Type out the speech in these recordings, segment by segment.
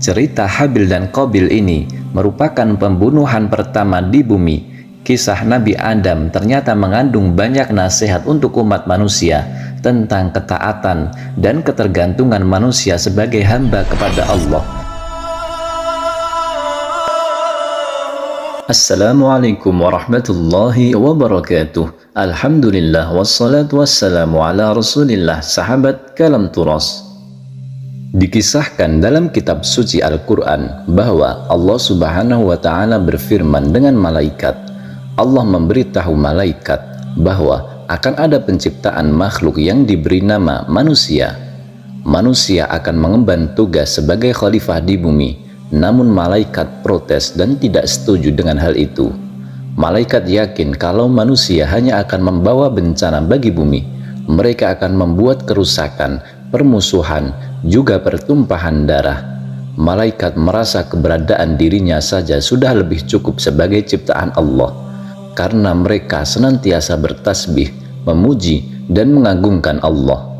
Cerita Habil dan Qabil ini merupakan pembunuhan pertama di bumi. Kisah Nabi Adam ternyata mengandung banyak nasihat untuk umat manusia tentang ketaatan dan ketergantungan manusia sebagai hamba kepada Allah. Assalamualaikum warahmatullahi wabarakatuh. Alhamdulillah wassalatu wassalamu ala rasulillah. Sahabat Kalam Turas, dikisahkan dalam kitab suci Al-Quran bahwa Allah subhanahu wa ta'ala berfirman dengan malaikat. Allah memberitahu malaikat bahwa akan ada penciptaan makhluk yang diberi nama manusia. Manusia akan mengemban tugas sebagai khalifah di bumi. Namun malaikat protes dan tidak setuju dengan hal itu. Malaikat yakin kalau manusia hanya akan membawa bencana bagi bumi. Mereka akan membuat kerusakan, permusuhan, juga pertumpahan darah. Malaikat merasa keberadaan dirinya saja sudah lebih cukup sebagai ciptaan Allah, karena mereka senantiasa bertasbih, memuji, dan mengagungkan Allah.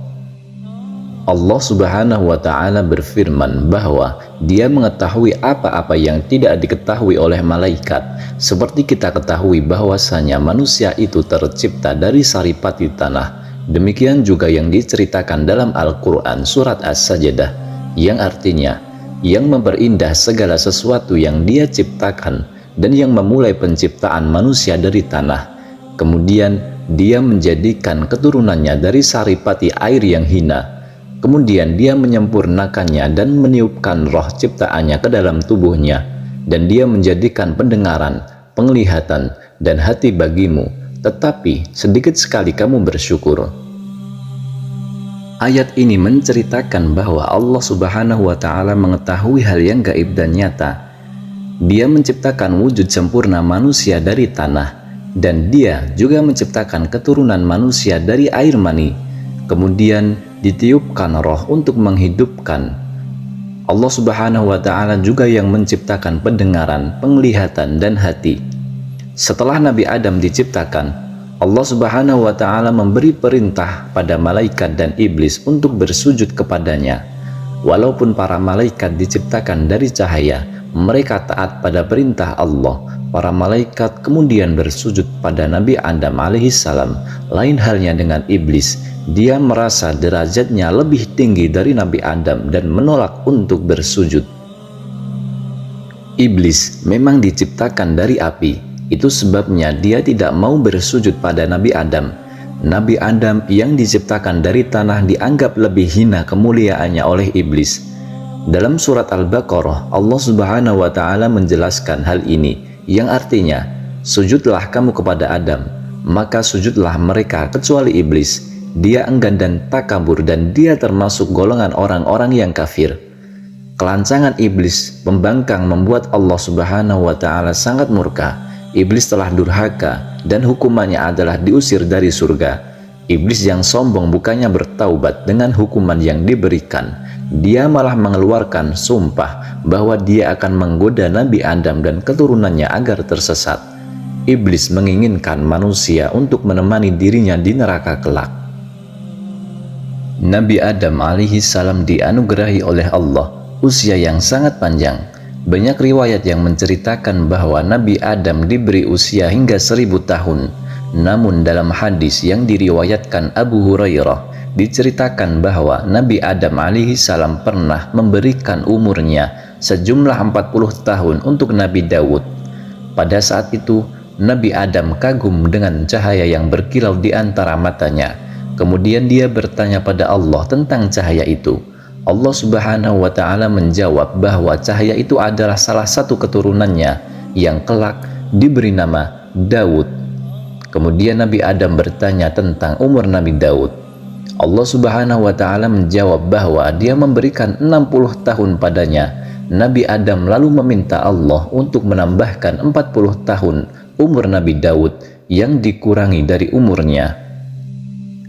Allah subhanahu wa ta'ala berfirman bahwa Dia mengetahui apa-apa yang tidak diketahui oleh malaikat. Seperti kita ketahui bahwasanya manusia itu tercipta dari saripati tanah. Demikian juga yang diceritakan dalam Al-Quran surat As-Sajdah, yang artinya yang memperindah segala sesuatu yang Dia ciptakan dan yang memulai penciptaan manusia dari tanah. Kemudian Dia menjadikan keturunannya dari saripati air yang hina. Kemudian Dia menyempurnakannya dan meniupkan roh ciptaannya ke dalam tubuhnya, dan Dia menjadikan pendengaran, penglihatan, dan hati bagimu, tetapi sedikit sekali kamu bersyukur. Ayat ini menceritakan bahwa Allah subhanahu wa ta'ala mengetahui hal yang gaib dan nyata. Dia menciptakan wujud sempurna manusia dari tanah, dan Dia juga menciptakan keturunan manusia dari air mani. Kemudian ditiupkan roh untuk menghidupkan. Allah subhanahu wa ta'ala juga yang menciptakan pendengaran, penglihatan, dan hati. Setelah Nabi Adam diciptakan, Allah subhanahu wa ta'ala memberi perintah pada malaikat dan iblis untuk bersujud kepadanya. Walaupun para malaikat diciptakan dari cahaya, mereka taat pada perintah Allah. Para malaikat kemudian bersujud pada Nabi Adam alaihissalam. Lain halnya dengan iblis. Dia merasa derajatnya lebih tinggi dari Nabi Adam dan menolak untuk bersujud. Iblis memang diciptakan dari api. Itu sebabnya dia tidak mau bersujud pada Nabi Adam. Nabi Adam yang diciptakan dari tanah dianggap lebih hina kemuliaannya oleh iblis. Dalam surat Al-Baqarah, Allah subhanahu wa ta'ala menjelaskan hal ini, yang artinya, sujudlah kamu kepada Adam, maka sujudlah mereka kecuali iblis. Dia enggan dan takabur, dan dia termasuk golongan orang-orang yang kafir. Kelancangan iblis pembangkang membuat Allah subhanahu wa ta'ala sangat murka. Iblis telah durhaka dan hukumannya adalah diusir dari surga. Iblis yang sombong bukannya bertaubat dengan hukuman yang diberikan. Dia malah mengeluarkan sumpah bahwa dia akan menggoda Nabi Adam dan keturunannya agar tersesat. Iblis menginginkan manusia untuk menemani dirinya di neraka kelak. Nabi Adam alaihissalam dianugerahi oleh Allah usia yang sangat panjang. Banyak riwayat yang menceritakan bahwa Nabi Adam diberi usia hingga 1000 tahun. Namun dalam hadis yang diriwayatkan Abu Hurairah, diceritakan bahwa Nabi Adam alaihissalam pernah memberikan umurnya sejumlah 40 tahun untuk Nabi Daud. Pada saat itu, Nabi Adam kagum dengan cahaya yang berkilau di antara matanya. Kemudian dia bertanya pada Allah tentang cahaya itu. Allah subhanahu wa ta'ala menjawab bahwa cahaya itu adalah salah satu keturunannya yang kelak diberi nama Daud. Kemudian Nabi Adam bertanya tentang umur Nabi Daud. Allah subhanahu wa ta'ala menjawab bahwa dia memberikan 60 tahun padanya. Nabi Adam lalu meminta Allah untuk menambahkan 40 tahun umur Nabi Daud yang dikurangi dari umurnya.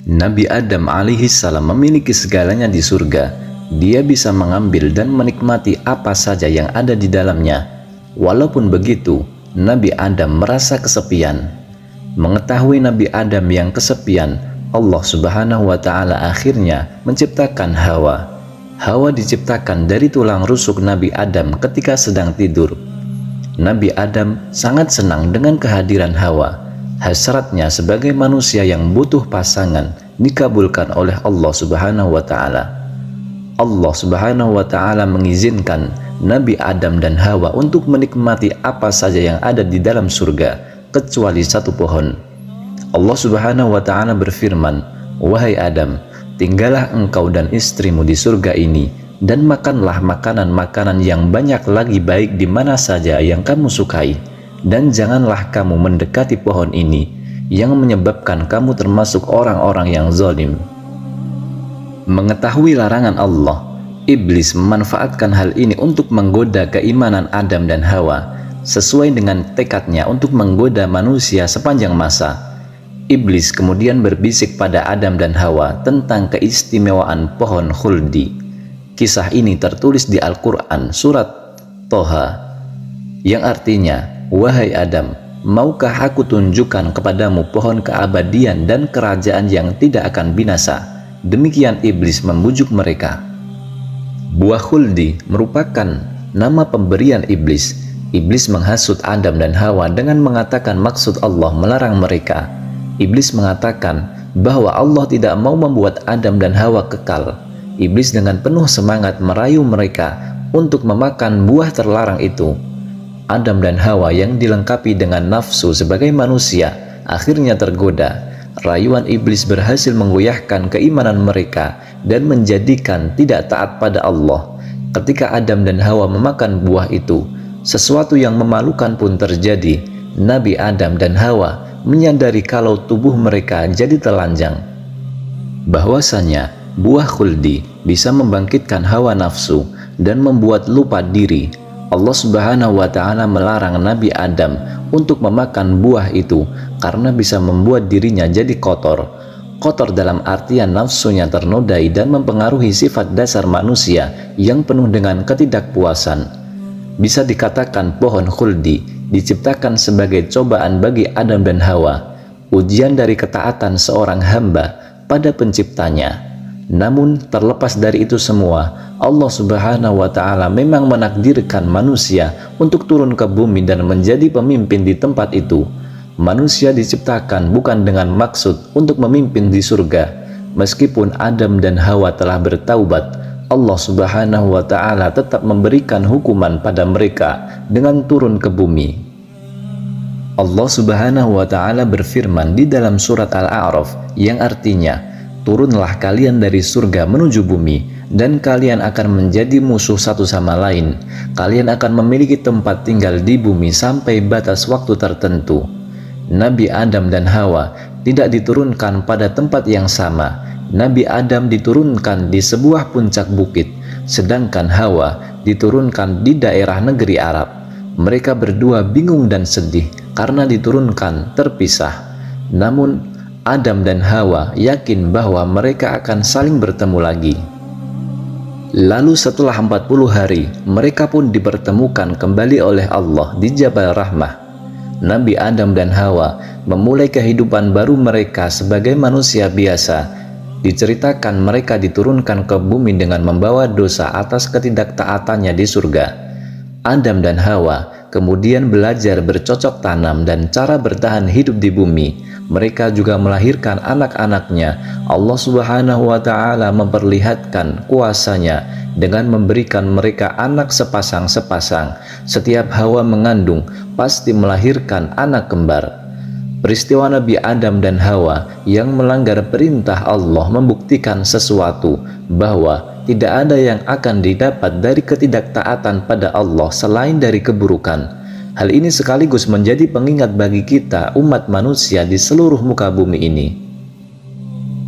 Nabi Adam alaihissalam memiliki segalanya di surga. Dia bisa mengambil dan menikmati apa saja yang ada di dalamnya. Walaupun begitu, Nabi Adam merasa kesepian. Mengetahui Nabi Adam yang kesepian, Allah subhanahu wa ta'ala akhirnya menciptakan Hawa. Hawa diciptakan dari tulang rusuk Nabi Adam ketika sedang tidur. Nabi Adam sangat senang dengan kehadiran Hawa. Hasratnya sebagai manusia yang butuh pasangan dikabulkan oleh Allah Subhanahu wa Ta'ala. Allah Subhanahu wa Ta'ala mengizinkan Nabi Adam dan Hawa untuk menikmati apa saja yang ada di dalam surga kecuali satu pohon. Allah Subhanahu wa Ta'ala berfirman, "Wahai Adam, tinggallah engkau dan istrimu di surga ini dan makanlah makanan-makanan yang banyak lagi baik di mana saja yang kamu sukai, dan janganlah kamu mendekati pohon ini yang menyebabkan kamu termasuk orang-orang yang zalim." Mengetahui larangan Allah, iblis memanfaatkan hal ini untuk menggoda keimanan Adam dan Hawa sesuai dengan tekadnya untuk menggoda manusia sepanjang masa. Iblis kemudian berbisik pada Adam dan Hawa tentang keistimewaan pohon khuldi. Kisah ini tertulis di Al-Quran surat Toha, yang artinya, "Wahai Adam, maukah aku tunjukkan kepadamu pohon keabadian dan kerajaan yang tidak akan binasa?" Demikian iblis membujuk mereka. Buah khuldi merupakan nama pemberian iblis. Iblis menghasut Adam dan Hawa dengan mengatakan maksud Allah melarang mereka. Iblis mengatakan bahwa Allah tidak mau membuat Adam dan Hawa kekal. Iblis dengan penuh semangat merayu mereka untuk memakan buah terlarang itu. Adam dan Hawa yang dilengkapi dengan nafsu sebagai manusia akhirnya tergoda. Rayuan iblis berhasil menggoyahkan keimanan mereka dan menjadikan tidak taat pada Allah. Ketika Adam dan Hawa memakan buah itu, sesuatu yang memalukan pun terjadi. Nabi Adam dan Hawa menyadari kalau tubuh mereka jadi telanjang. Bahwasanya buah khuldi bisa membangkitkan hawa nafsu dan membuat lupa diri. Allah Subhanahu wa Ta'ala melarang Nabi Adam untuk memakan buah itu karena bisa membuat dirinya jadi kotor. Kotor dalam artian nafsunya ternodai dan mempengaruhi sifat dasar manusia yang penuh dengan ketidakpuasan. Bisa dikatakan pohon khuldi diciptakan sebagai cobaan bagi Adam dan Hawa, ujian dari ketaatan seorang hamba pada penciptanya. Namun terlepas dari itu semua, Allah Subhanahu wa Ta'ala memang menakdirkan manusia untuk turun ke bumi dan menjadi pemimpin di tempat itu. Manusia diciptakan bukan dengan maksud untuk memimpin di surga. Meskipun Adam dan Hawa telah bertaubat, Allah Subhanahu wa Ta'ala tetap memberikan hukuman pada mereka dengan turun ke bumi. Allah Subhanahu wa Ta'ala berfirman di dalam surat Al-A'raf yang artinya, "Turunlah kalian dari surga menuju bumi, dan kalian akan menjadi musuh satu sama lain. Kalian akan memiliki tempat tinggal di bumi sampai batas waktu tertentu." Nabi Adam dan Hawa tidak diturunkan pada tempat yang sama. Nabi Adam diturunkan di sebuah puncak bukit, sedangkan Hawa diturunkan di daerah negeri Arab. Mereka berdua bingung dan sedih karena diturunkan terpisah. Namun Adam dan Hawa yakin bahwa mereka akan saling bertemu lagi. Lalu setelah 40 hari, mereka pun dipertemukan kembali oleh Allah di Jabal Rahmah. Nabi Adam dan Hawa memulai kehidupan baru mereka sebagai manusia biasa. Diceritakan mereka diturunkan ke bumi dengan membawa dosa atas ketidaktaatannya di surga. Adam dan Hawa kemudian belajar bercocok tanam dan cara bertahan hidup di bumi. Mereka juga melahirkan anak-anaknya. Allah Subhanahu wa Ta'ala memperlihatkan kuasanya dengan memberikan mereka anak sepasang-sepasang. Setiap Hawa mengandung pasti melahirkan anak kembar. Peristiwa Nabi Adam dan Hawa yang melanggar perintah Allah membuktikan sesuatu, bahwa tidak ada yang akan didapat dari ketidaktaatan pada Allah selain dari keburukan. Hal ini sekaligus menjadi pengingat bagi kita umat manusia di seluruh muka bumi ini.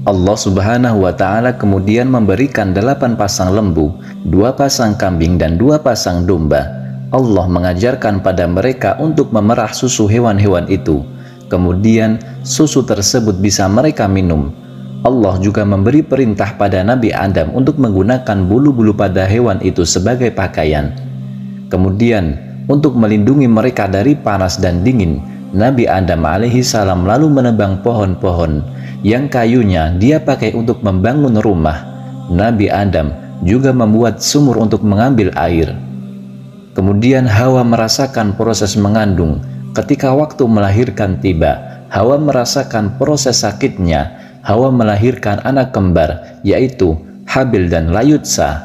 Allah Subhanahu wa Ta'ala kemudian memberikan 8 pasang lembu, 2 pasang kambing dan 2 pasang domba. Allah mengajarkan pada mereka untuk memerah susu hewan-hewan itu. Kemudian susu tersebut bisa mereka minum. Allah juga memberi perintah pada Nabi Adam untuk menggunakan bulu-bulu pada hewan itu sebagai pakaian. Kemudian untuk melindungi mereka dari panas dan dingin, Nabi Adam alaihi salam lalu menebang pohon-pohon yang kayunya dia pakai untuk membangun rumah. Nabi Adam juga membuat sumur untuk mengambil air. Kemudian Hawa merasakan proses mengandung. Ketika waktu melahirkan tiba, Hawa merasakan proses sakitnya. Hawa melahirkan anak kembar, yaitu Habil dan Layutsa.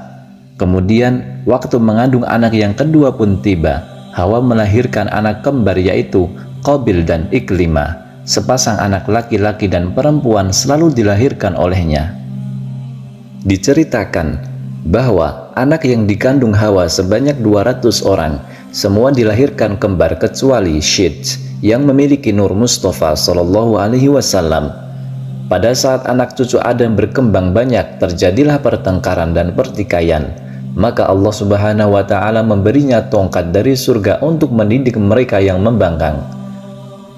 Kemudian waktu mengandung anak yang kedua pun tiba. Hawa melahirkan anak kembar, yaitu Qabil dan Iklimah. Sepasang anak laki-laki dan perempuan selalu dilahirkan olehnya. Diceritakan bahwa anak yang dikandung Hawa sebanyak 200 orang, semua dilahirkan kembar kecuali Syed yang memiliki Nur Mustafa Shallallahu Alaihi Wasallam. Pada saat anak cucu Adam berkembang banyak, terjadilah pertengkaran dan pertikaian. Maka Allah Subhanahu wa Ta'ala memberinya tongkat dari surga untuk mendidik mereka yang membangkang.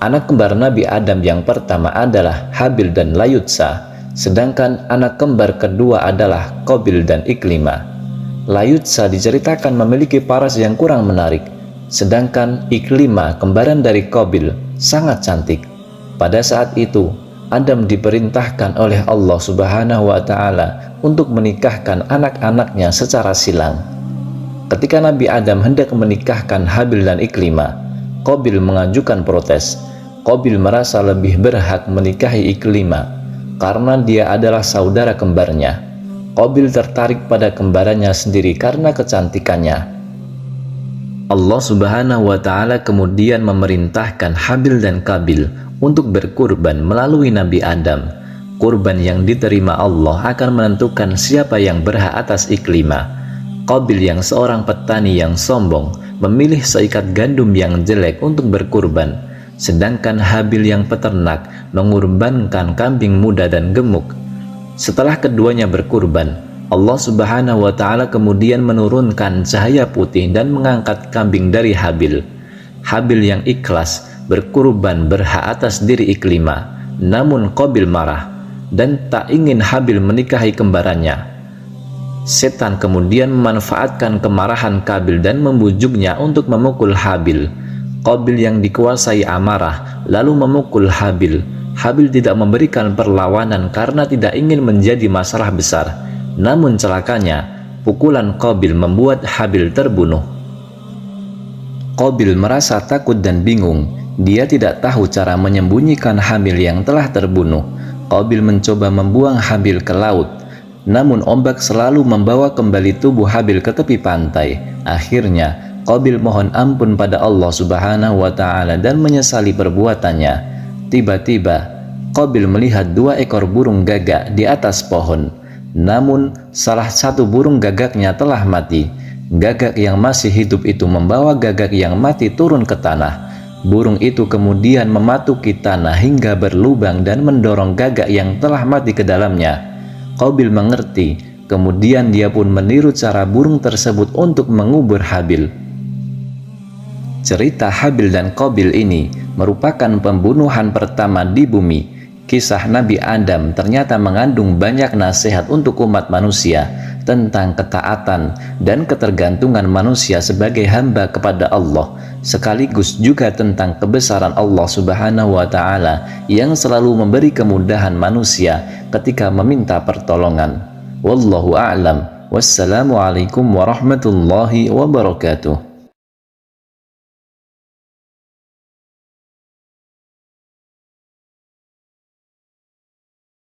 Anak kembar Nabi Adam yang pertama adalah Habil dan Layutsa, sedangkan anak kembar kedua adalah Qabil dan Iklimah. Layutsa diceritakan memiliki paras yang kurang menarik, sedangkan Iklimah, kembaran dari Qabil, sangat cantik. Pada saat itu, Adam diperintahkan oleh Allah Subhanahu wa Ta'ala untuk menikahkan anak-anaknya secara silang. Ketika Nabi Adam hendak menikahkan Habil dan Iklimah, Qabil mengajukan protes. Qabil merasa lebih berhak menikahi Iklimah karena dia adalah saudara kembarnya. Qabil tertarik pada kembarannya sendiri karena kecantikannya. Allah Subhanahu wa Ta'ala kemudian memerintahkan Habil dan Qabil untuk berkurban melalui Nabi Adam. Kurban yang diterima Allah akan menentukan siapa yang berhak atas Iklimah. Qabil yang seorang petani yang sombong memilih seikat gandum yang jelek untuk berkurban, sedangkan Habil yang peternak mengorbankan kambing muda dan gemuk. Setelah keduanya berkurban, Allah Subhanahu wa Ta'ala kemudian menurunkan cahaya putih dan mengangkat kambing dari Habil. Habil yang ikhlas berkurban berhak atas diri Iklimah, namun Qabil marah dan tak ingin Habil menikahi kembarannya. Setan kemudian memanfaatkan kemarahan Qabil dan membujuknya untuk memukul Habil. Qabil yang dikuasai amarah lalu memukul Habil. Habil tidak memberikan perlawanan karena tidak ingin menjadi masalah besar. Namun celakanya, pukulan Qabil membuat Habil terbunuh. Qabil merasa takut dan bingung. Dia tidak tahu cara menyembunyikan Habil yang telah terbunuh. Qabil mencoba membuang Habil ke laut, namun ombak selalu membawa kembali tubuh Habil ke tepi pantai. Akhirnya Qabil mohon ampun pada Allah Subhanahu wa Ta'ala dan menyesali perbuatannya. Tiba-tiba Qabil melihat 2 ekor burung gagak di atas pohon, namun salah satu burung gagaknya telah mati. Gagak yang masih hidup itu membawa gagak yang mati turun ke tanah. Burung itu kemudian mematuki tanah hingga berlubang dan mendorong gagak yang telah mati ke dalamnya. Qabil mengerti, kemudian dia pun meniru cara burung tersebut untuk mengubur Habil. Cerita Habil dan Qabil ini merupakan pembunuhan pertama di bumi. Kisah Nabi Adam ternyata mengandung banyak nasihat untuk umat manusia tentang ketaatan dan ketergantungan manusia sebagai hamba kepada Allah, sekaligus juga tentang kebesaran Allah Subhanahu wa Ta'ala yang selalu memberi kemudahan manusia ketika meminta pertolongan. Wallahu a'lam. Wassalamualaikum warahmatullahi wabarakatuh.